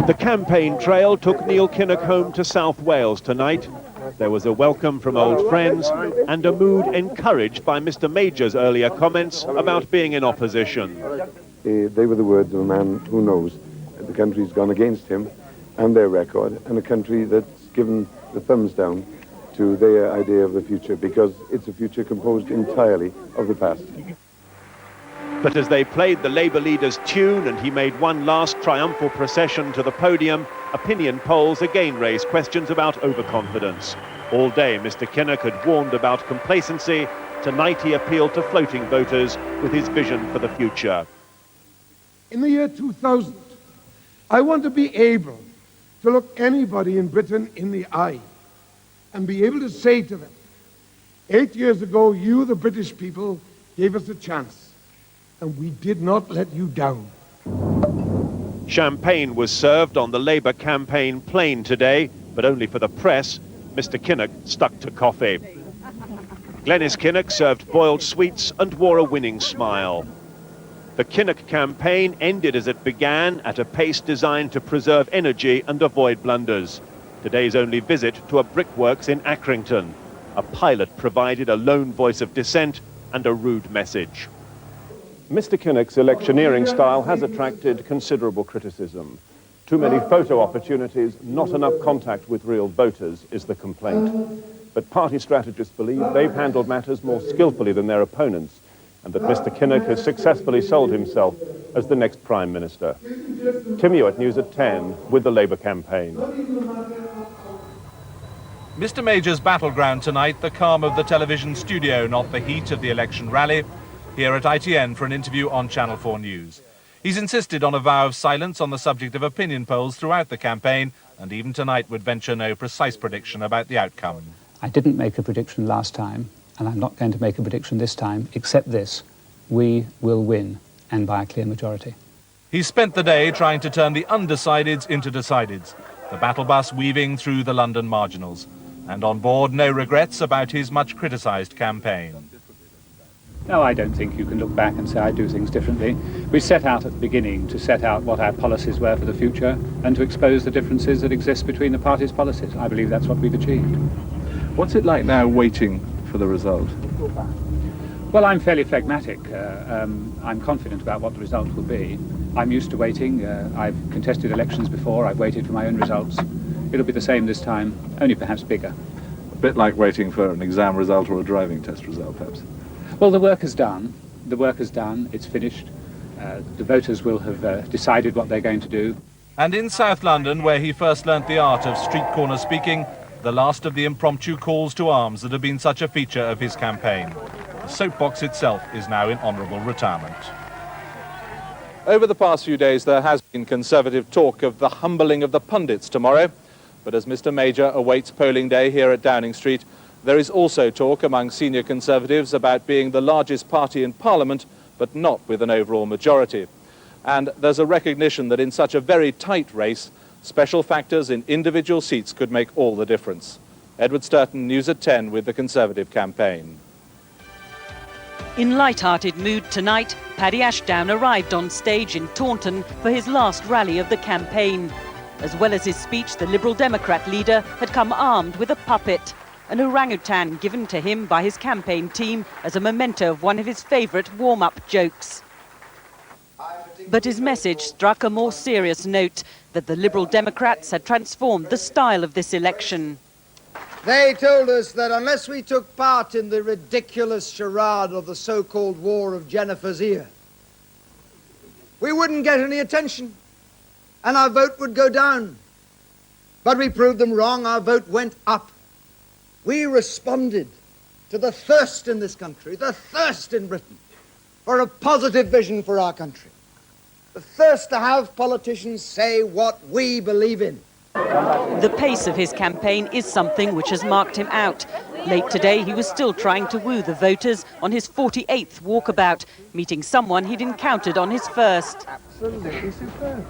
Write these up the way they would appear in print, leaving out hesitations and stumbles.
The campaign trail took Neil Kinnock home to South Wales tonight. There was a welcome from old friends and a mood encouraged by Mr. Major's earlier comments about being in opposition. They were the words of a man who knows the country's gone against him and their record, and a country that's given the thumbs down to their idea of the future, because it's a future composed entirely of the past. But as they played the Labour leader's tune and he made one last triumphal procession to the podium, opinion polls again raised questions about overconfidence. All day, Mr. Kinnock had warned about complacency. Tonight he appealed to floating voters with his vision for the future. In the year 2000, I want to be able to look anybody in Britain in the eye and be able to say to them, 8 years ago, you, the British people, gave us a chance. And we did not let you down. Champagne was served on the Labour campaign plane today, but only for the press. Mr. Kinnock stuck to coffee. Glenys Kinnock served boiled sweets and wore a winning smile. The Kinnock campaign ended as it began, at a pace designed to preserve energy and avoid blunders. Today's only visit to a brickworks in Accrington. A pilot provided a lone voice of dissent and a rude message. Mr. Kinnock's electioneering style has attracted considerable criticism. Too many photo opportunities, not enough contact with real voters is the complaint. But party strategists believe they've handled matters more skillfully than their opponents, and that Mr. Kinnock has successfully sold himself as the next Prime Minister. Tim Hewitt, News at 10, with the Labour campaign. Mr. Major's battleground tonight, the calm of the television studio, not the heat of the election rally. Here at ITN for an interview on Channel 4 News. He's insisted on a vow of silence on the subject of opinion polls throughout the campaign, and even tonight would venture no precise prediction about the outcome. I didn't make a prediction last time, and I'm not going to make a prediction this time, except this: we will win, and by a clear majority. He spent the day trying to turn the undecideds into decideds, the battle bus weaving through the London marginals, and on board no regrets about his much criticised campaign. No, I don't think you can look back and say I do things differently. We set out at the beginning to set out what our policies were for the future and to expose the differences that exist between the parties' policies. I believe that's what we've achieved. What's it like now waiting for the result? Well, I'm fairly phlegmatic. I'm confident about what the result will be. I'm used to waiting. I've contested elections before. I've waited for my own results. It'll be the same this time, only perhaps bigger. A bit like waiting for an exam result or a driving test result, perhaps. Well, the work is done. The work is done. It's finished. The voters will have decided what they're going to do. And in South London, where he first learnt the art of street corner speaking, the last of the impromptu calls to arms that have been such a feature of his campaign. The soapbox itself is now in honourable retirement. Over the past few days, there has been Conservative talk of the humbling of the pundits tomorrow. But as Mr. Major awaits polling day here at Downing Street, there is also talk among senior Conservatives about being the largest party in Parliament, but not with an overall majority. And there's a recognition that in such a very tight race, special factors in individual seats could make all the difference. Edward Sturton, News at 10, with the Conservative campaign. In light-hearted mood tonight, Paddy Ashdown arrived on stage in Taunton for his last rally of the campaign. As well as his speech, the Liberal Democrat leader had come armed with a puppet, an orangutan given to him by his campaign team as a memento of one of his favourite warm-up jokes. But his message struck a more serious note, that the Liberal Democrats had transformed the style of this election. They told us that unless we took part in the ridiculous charade of the so-called War of Jennifer's Ear, we wouldn't get any attention and our vote would go down. But we proved them wrong. Our vote went up. We responded to the thirst in this country, the thirst in Britain, for a positive vision for our country. The thirst to have politicians say what we believe in. The pace of his campaign is something which has marked him out. Late today, he was still trying to woo the voters on his 48th walkabout, meeting someone he'd encountered on his first. Absolutely superb.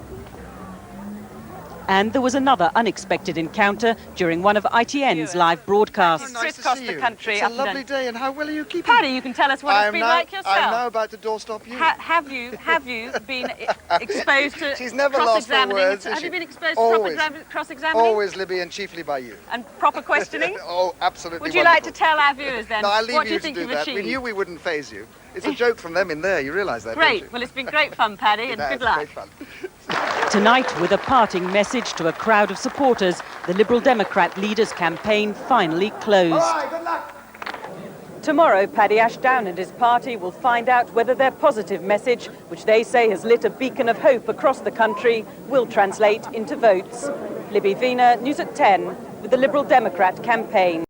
And there was another unexpected encounter during one of ITN's live broadcasts. Crisscross the country. It's a lovely day, and how well are you keeping? Paddy, you can tell us what it's been like yourself. I'm now about to doorstop you. Have you been exposed to She's never lost her words. Have you been exposed Always. to proper cross-examining? Always, Libby, and chiefly by you. And proper questioning? Oh, absolutely. Would you like to tell our viewers then No, I'll leave what you you to think do you've that. achieved? We knew we wouldn't faze you. It's a joke from them in there, you realise that, don't Great. you? Well, it's been great fun, Paddy, and good luck. Great fun. Tonight, with a parting message to a crowd of supporters, the Liberal Democrat leader's campaign finally closed. All right, good luck. Tomorrow, Paddy Ashdown and his party will find out whether their positive message, which they say has lit a beacon of hope across the country, will translate into votes. Libby Wiener, News at 10, with the Liberal Democrat campaign.